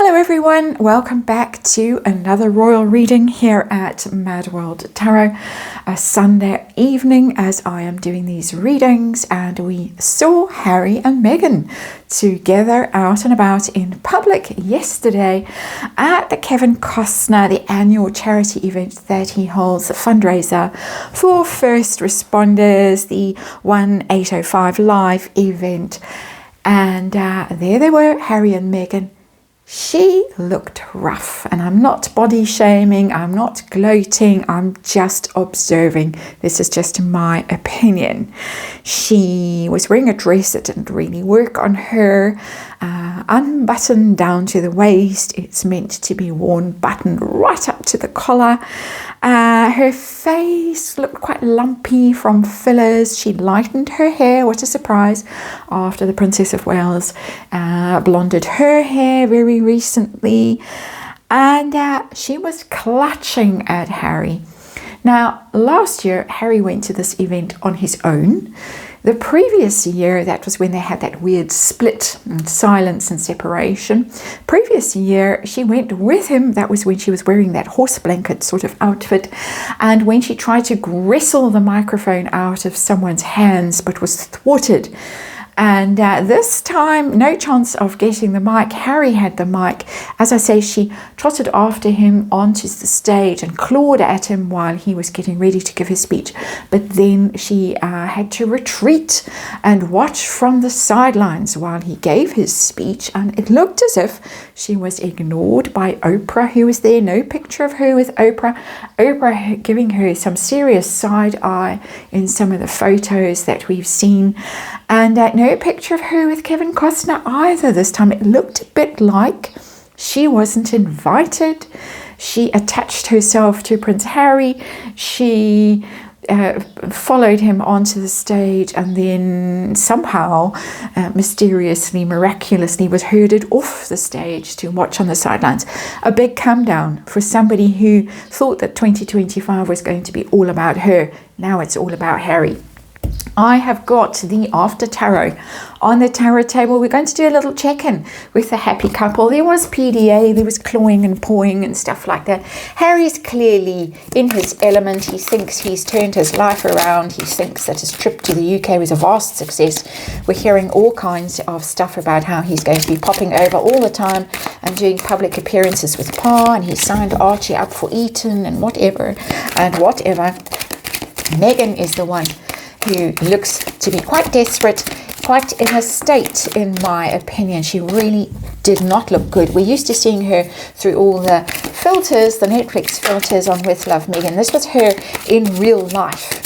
Hello everyone, welcome back to another royal reading here at MadWorldTarot. A Sunday evening as I am doing these readings, and we saw Harry and Meghan together out and about in public yesterday at the Kevin Costner, the annual charity event that he holds, a fundraiser for first responders, the 1805 live event. And there they were, Harry and Meghan. She looked rough, and I'm not body shaming, I'm not gloating, I'm just observing. This is just my opinion. She was wearing a dress that didn't really work on her, unbuttoned down to the waist. It's meant to be worn buttoned right up to the collar. Her face looked quite lumpy from fillers. She lightened her hair, what a surprise, after the Princess of Wales blonded her hair very recently. And she was clutching at Harry. Now, last year, Harry went to this event on his own. The previous year, that was when they had that weird split and silence and separation. Previous year, she went with him. That was when she was wearing that horse blanket sort of outfit. And when she tried to wrestle the microphone out of someone's hands, but was thwarted. And this time, no chance of getting the mic. Harry had the mic. As I say, she trotted after him onto the stage and clawed at him while he was getting ready to give his speech. But then she had to retreat and watch from the sidelines while he gave his speech. And it looked as if she was ignored by Oprah, who was there. No picture of her with Oprah. Oprah giving her some serious side eye in some of the photos that we've seen. And no picture of her with Kevin Costner either this time. It looked a bit like she wasn't invited. She attached herself to Prince Harry. She followed him onto the stage, and then somehow, mysteriously, miraculously, was herded off the stage to watch on the sidelines. A big come down for somebody who thought that 2025 was going to be all about her. Now it's all about Harry. I have got the after tarot on the tarot table. We're going to do a little check-in with the happy couple. There was PDA, there was clawing and pawing and stuff like that. Harry's clearly in his element. He thinks he's turned his life around. He thinks that his trip to the UK was a vast success. We're hearing all kinds of stuff about how he's going to be popping over all the time and doing public appearances with Pa, and he signed Archie up for Eton and whatever. Meghan is the one who looks to be quite desperate, quite in a state, in my opinion. She really did not look good. We're used to seeing her through all the filters, the Netflix filters on With Love Meghan. This was her in real life.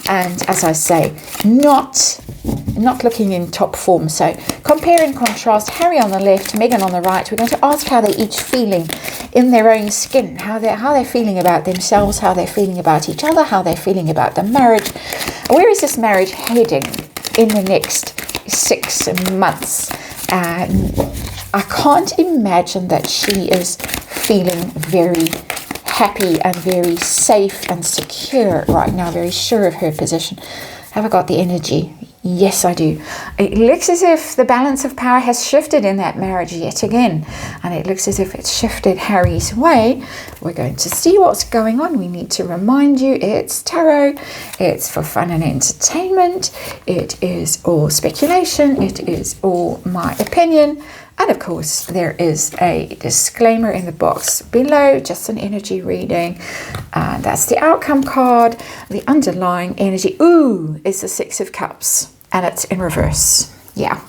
And as I say, not looking in top form. So compare and contrast Harry on the left, Meghan on the right. We're going to ask how they're each feeling in their own skin, how they're feeling about themselves, how they're feeling about each other, how they're feeling about the marriage. Where is this marriage heading in the next 6 months? I can't imagine that she is feeling very happy and very safe and secure right now, very sure of her position. Have I got the energy? Yes, I do. It looks as if the balance of power has shifted in that marriage yet again. And it looks as if it's shifted Harry's way. We're going to see what's going on. We need to remind you it's tarot. It's for fun and entertainment. It is all speculation. It is all my opinion. And of course, there is a disclaimer in the box below, just an energy reading. And that's the outcome card. The underlying energy, is the Six of Cups. And it's in reverse. Yeah.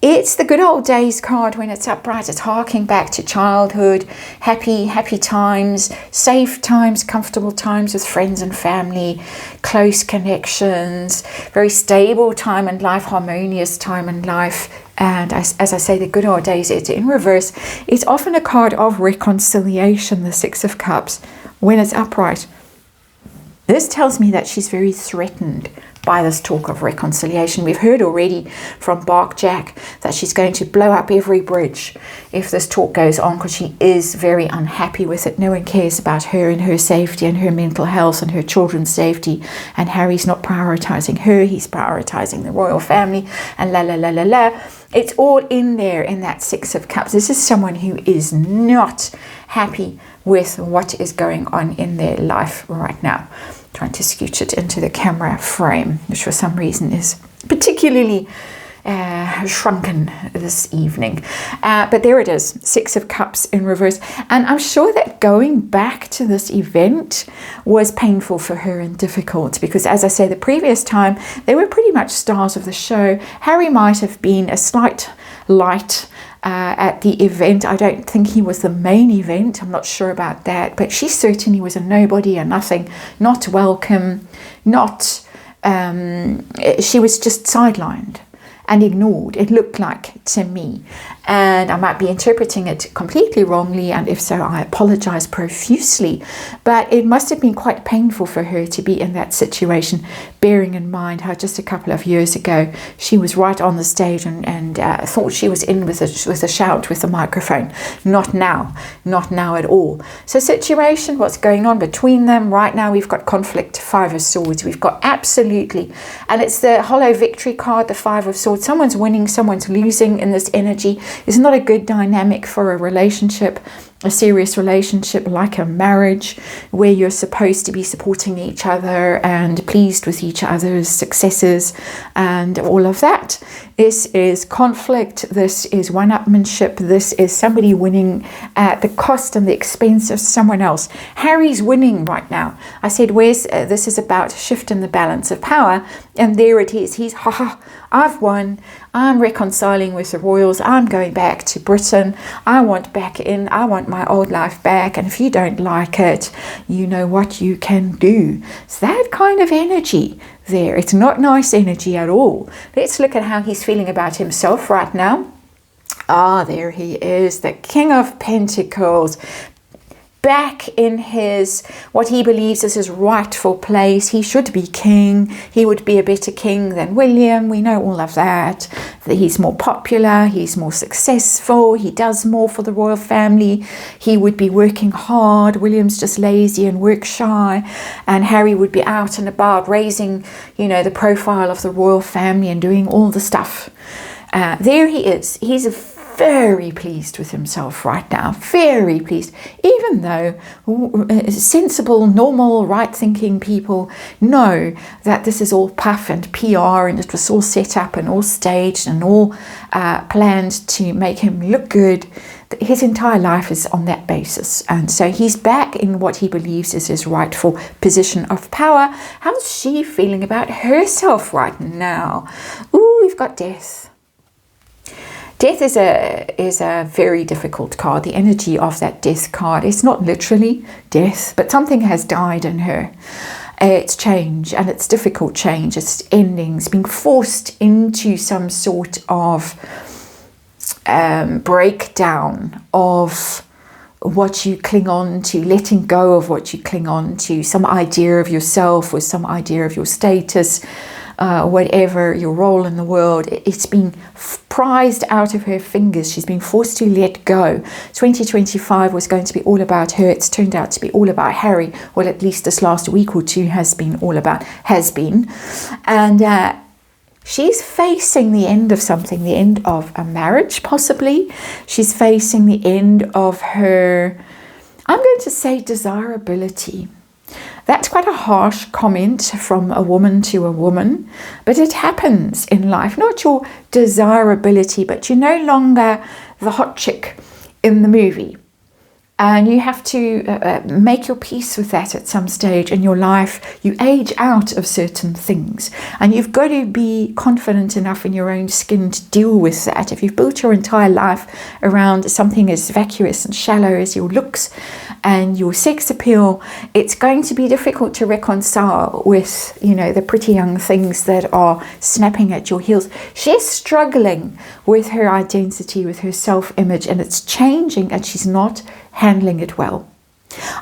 It's the good old days card when it's upright. It's harking back to childhood, happy times, safe times, comfortable times with friends and family, close connections, very stable time in life, harmonious time in life. And as I say, the good old days, it's in reverse. It's often a card of reconciliation, the Six of Cups, when it's upright. This tells me that she's very threatened by this talk of reconciliation. We've heard already from Bark Jack that she's going to blow up every bridge if this talk goes on, because she is very unhappy with it. No one cares about her and her safety and her mental health and her children's safety, and Harry's not prioritizing her, he's prioritizing the royal family, and la la la la la. It's all in there in that Six of Cups. This is someone who is not happy with what is going on in their life right now. Trying to scooch it into the camera frame, which for some reason is particularly shrunken this evening. But there it is, Six of Cups in reverse. And I'm sure that going back to this event was painful for her and difficult, because as I say, the previous time, they were pretty much stars of the show. Harry might have been a slight light at the event. I don't think he was the main event. I'm not sure about that. But she certainly was a nobody, a nothing, not welcome, not... she was just sidelined and ignored, it looked like to me. And I might be interpreting it completely wrongly, and if so, I apologize profusely. But it must have been quite painful for her to be in that situation, bearing in mind how just a couple of years ago she was right on the stage and thought she was in with a shout with a microphone. Not now at all. So situation, what's going on between them right now? We've got conflict, Five of Swords. We've got absolutely, and it's the hollow victory card, the Five of Swords. Someone's winning, someone's losing in this energy. It's not a good dynamic for a relationship, a serious relationship like a marriage, where you're supposed to be supporting each other and pleased with each other's successes and all of that. This is conflict. This is one-upmanship. This is somebody winning at the cost and the expense of someone else. Harry's winning right now. I said, this is about shifting the balance of power, and there it is. He's, I've won. I'm reconciling with the royals. I'm going back to Britain. I want back in. I want my old life back. And if you don't like it, you know what you can do. It's that kind of energy there. It's not nice energy at all. Let's look at how he's feeling about himself right now. There he is, the King of Pentacles. Back in what he believes is his rightful place. He should be king. He would be a better king than William. We know all of that. He's more popular. He's more successful. He does more for the royal family. He would be working hard. William's just lazy and work shy. And Harry would be out and about raising, the profile of the royal family and doing all the stuff. There he is. He's very pleased with himself right now, very pleased, even though sensible, normal, right-thinking people know that this is all puff and PR, and it was all set up and all staged and all planned to make him look good. His entire life is on that basis, and so he's back in what he believes is his rightful position of power. How's she feeling about herself right now? Ooh, we've got Death. Death is a very difficult card. The energy of that Death card is not literally death, but something has died in her. It's change, and it's difficult change. It's endings, being forced into some sort of breakdown of what you cling on to, letting go of what you cling on to, some idea of yourself or some idea of your status, whatever your role in the world. It's been prized out of her fingers. She's been forced to let go. 2025 was going to be all about her. It's turned out to be all about Harry. Well, at least this last week or two has been. And she's facing the end of something, the end of a marriage, possibly. She's facing the end of her, I'm going to say, desirability. That's quite a harsh comment from a woman to a woman, but it happens in life. Not your desirability, but you're no longer the hot chick in the movie. And you have to make your peace with that at some stage in your life. You age out of certain things, and you've got to be confident enough in your own skin to deal with that. If you've built your entire life around something as vacuous and shallow as your looks and your sex appeal, it's going to be difficult to reconcile with, the pretty young things that are snapping at your heels. She's struggling with her identity, with her self-image, and it's changing, and she's not handling it well.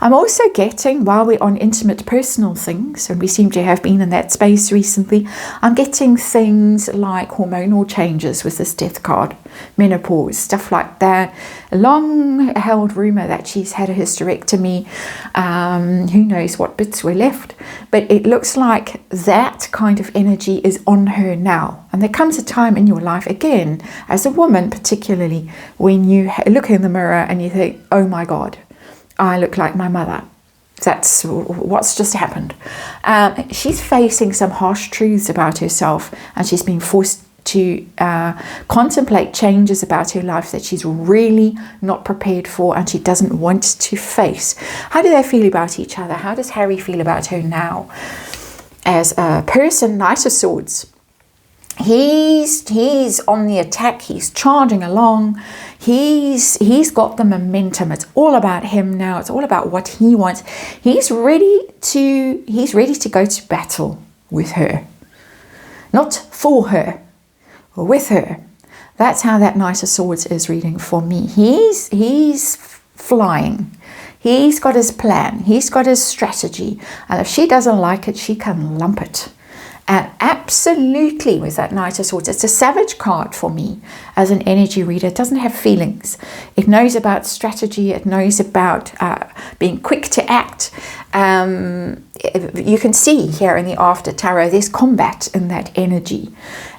I'm also getting, while we're on intimate personal things, and we seem to have been in that space recently, I'm getting things like hormonal changes with this death card, menopause, stuff like that. A long-held rumour that she's had a hysterectomy. Who knows what bits were left. But it looks like that kind of energy is on her now. And there comes a time in your life, again, as a woman particularly, when you look in the mirror and you think, oh my God, I look like my mother. That's what's just happened. She's facing some harsh truths about herself, and she's been forced to contemplate changes about her life that she's really not prepared for and she doesn't want to face. How do they feel about each other? How does Harry feel about her now? As a person, Knight of Swords. He's on the attack. He's charging along. He's got the momentum. It's all about him now. It's all about what he wants. He's ready to go to battle with her, not for her, with her. That's how that Knight of Swords is reading for me. He's flying. He's got his plan. He's got his strategy. And if she doesn't like it, she can lump it. And absolutely with that Knight of Swords, it's a savage card for me as an energy reader. It doesn't have feelings. It knows about strategy. It knows about being quick to act. You can see here in the After Tarot, there's combat in that energy.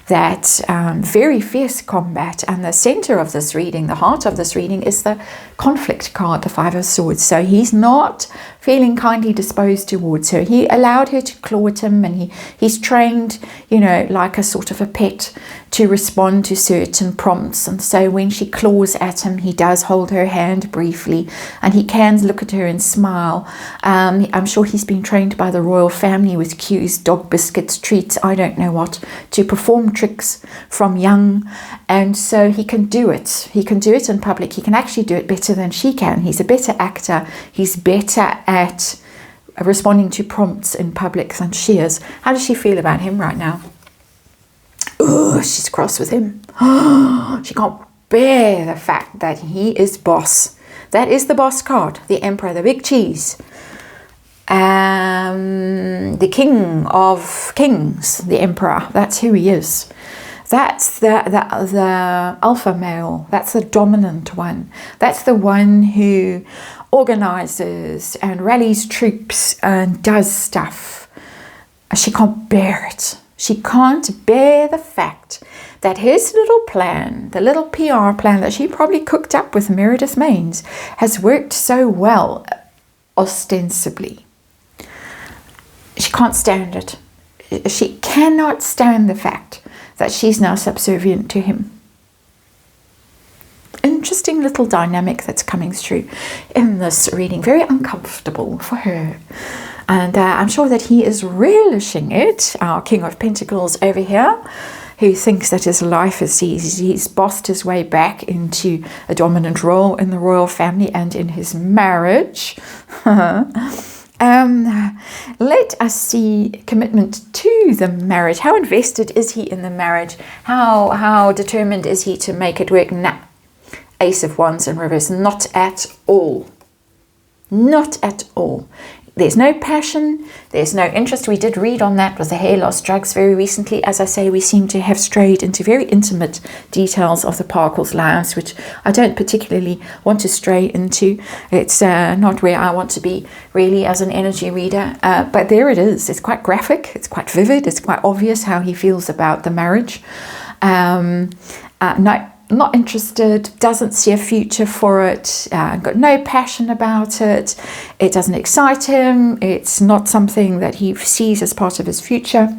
That very fierce combat, and the center of this reading, the heart of this reading, is the conflict card, the Five of Swords. So he's not feeling kindly disposed towards her. He allowed her to claw at him, and he's trained, like a sort of a pet, to respond to certain prompts. And so when she claws at him, he does hold her hand briefly, and he can look at her and smile. I'm sure he's been trained by the royal family with cues, dog biscuits, treats, I don't know what, to perform tricks from young, and so he can do it. He can do it in public. He can actually do it better than she can. He's a better actor. He's better at responding to prompts in public than she is. How does she feel about him right now? Oh, she's cross with him. She can't bear the fact that he is boss. That is the boss card, the Emperor, the big cheese. The King of Kings, the Emperor. That's who he is. That's the alpha male. That's the dominant one. That's the one who organizes and rallies troops and does stuff. She can't bear it. She can't bear the fact that his little plan, the little PR plan that she probably cooked up with Meredith Maines, has worked so well, ostensibly. She can't stand it. She cannot stand the fact that she's now subservient to him. Interesting little dynamic that's coming through in this reading. Very uncomfortable for her. And I'm sure that he is relishing it, our King of Pentacles over here, who thinks that his life is he's bossed his way back into a dominant role in the royal family and in his marriage. Let us see commitment to the marriage. How invested is he in the marriage? How determined is he to make it work? Nah. Ace of Wands in reverse. Not at all. Not at all. There's no passion, there's no interest. We did read on that with the hair loss drugs very recently. As I say, we seem to have strayed into very intimate details of the Parkles' lives, which I don't particularly want to stray into. It's not where I want to be really as an energy reader. But there it is. It's quite graphic, it's quite vivid, it's quite obvious how he feels about the marriage. Not interested, doesn't see a future for it, got no passion about it, it doesn't excite him, it's not something that he sees as part of his future.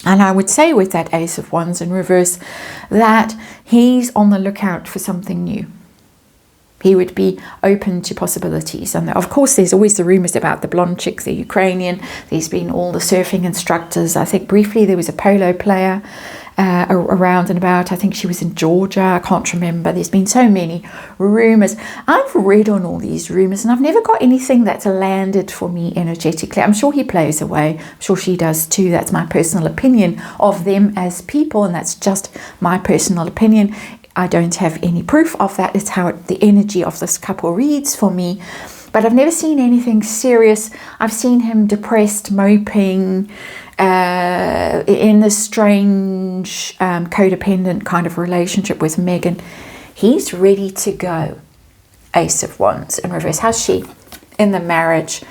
And I would say with that Ace of Wands in reverse that he's on the lookout for something new. He would be open to possibilities. And of course, there's always the rumors about the blonde chick, the Ukrainian. There's been all the surfing instructors. I think briefly there was a polo player around and about. I think she was in Georgia. I can't remember. There's been so many rumors. I've read on all these rumors and I've never got anything that's landed for me energetically. I'm sure he plays away. I'm sure she does too. That's my personal opinion of them as people, and that's just my personal opinion. I don't have any proof of that. It's how the energy of this couple reads for me. but I've never seen anything serious. I've seen him depressed, moping, in this strange codependent kind of relationship with Meghan. He's ready to go. Ace of Wands in reverse. How's she in the marriage?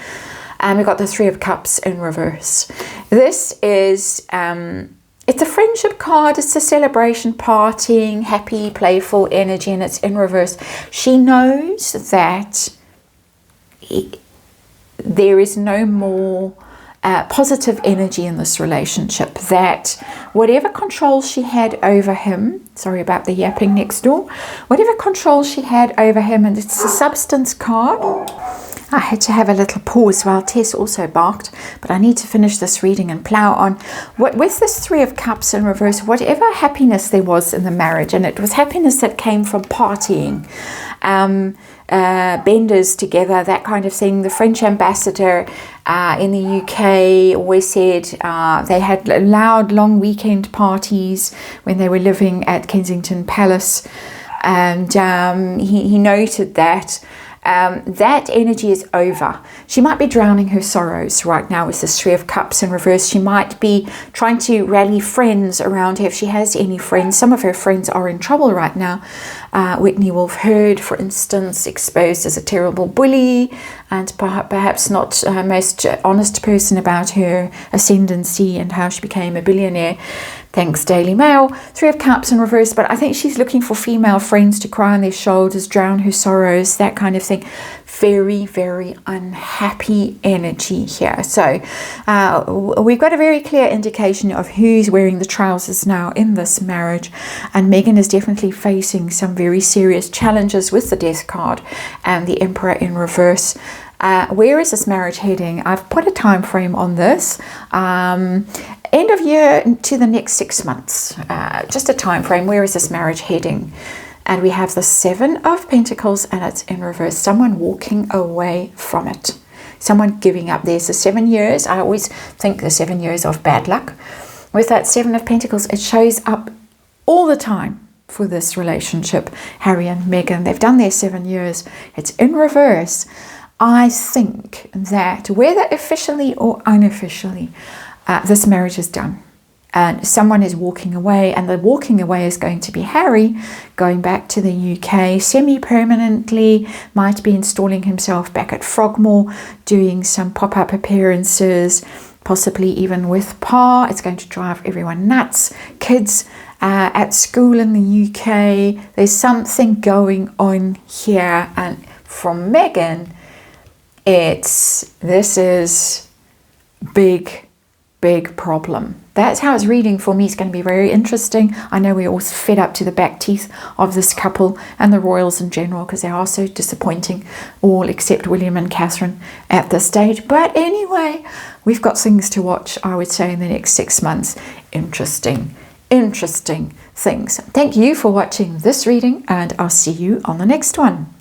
We've got the Three of Cups in reverse. This is, it's a friendship card. It's a celebration, partying, happy, playful energy, and it's in reverse. She knows that there is no more positive energy in this relationship, that whatever control she had over him, sorry about the yapping next door, whatever control she had over him, and it's a substance card. I had to have a little pause while Tess also barked, but I need to finish this reading and plow on. With this Three of Cups in reverse, whatever happiness there was in the marriage, and it was happiness that came from partying, benders together, that kind of thing. The French ambassador in the UK always said they had loud, long weekend parties when they were living at Kensington Palace, and he noted that that energy is over. She might be drowning her sorrows right now with this Three of Cups in reverse. She might be trying to rally friends around her if she has any friends. Some of her friends are in trouble right now. Whitney Wolfe Herd, for instance, exposed as a terrible bully and perhaps not most honest person about her ascendancy and how she became a billionaire. Thanks, Daily Mail. Three of Cups in reverse, but I think she's looking for female friends to cry on their shoulders, drown her sorrows, that kind of thing. Very, very unhappy energy here. So we've got a very clear indication of who's wearing the trousers now in this marriage, and Meghan is definitely facing some very serious challenges with the Death card and the Emperor in reverse. Where is this marriage heading? I've put a time frame on this. End of year to the next 6 months. Just a time frame. Where is this marriage heading? And we have the Seven of Pentacles, and it's in reverse. Someone walking away from it. Someone giving up. There's the 7 years. I always think the 7 years of bad luck. With that Seven of Pentacles, it shows up all the time for this relationship. Harry and Meghan, they've done their 7 years. It's in reverse. I think that whether officially or unofficially, this marriage is done. And someone is walking away, and the walking away is going to be Harry going back to the UK semi-permanently, might be installing himself back at Frogmore, doing some pop-up appearances, possibly even with Pa. It's going to drive everyone nuts. Kids at school in the UK, there's something going on here. And from Meghan, this is big problem. That's how it's reading for me. It's going to be very interesting. I know we're all fed up to the back teeth of this couple and the royals in general, because they are so disappointing, all except William and Catherine at this stage. But anyway, we've got things to watch, I would say, in the next 6 months. Interesting things. Thank you for watching this reading, and I'll see you on the next one.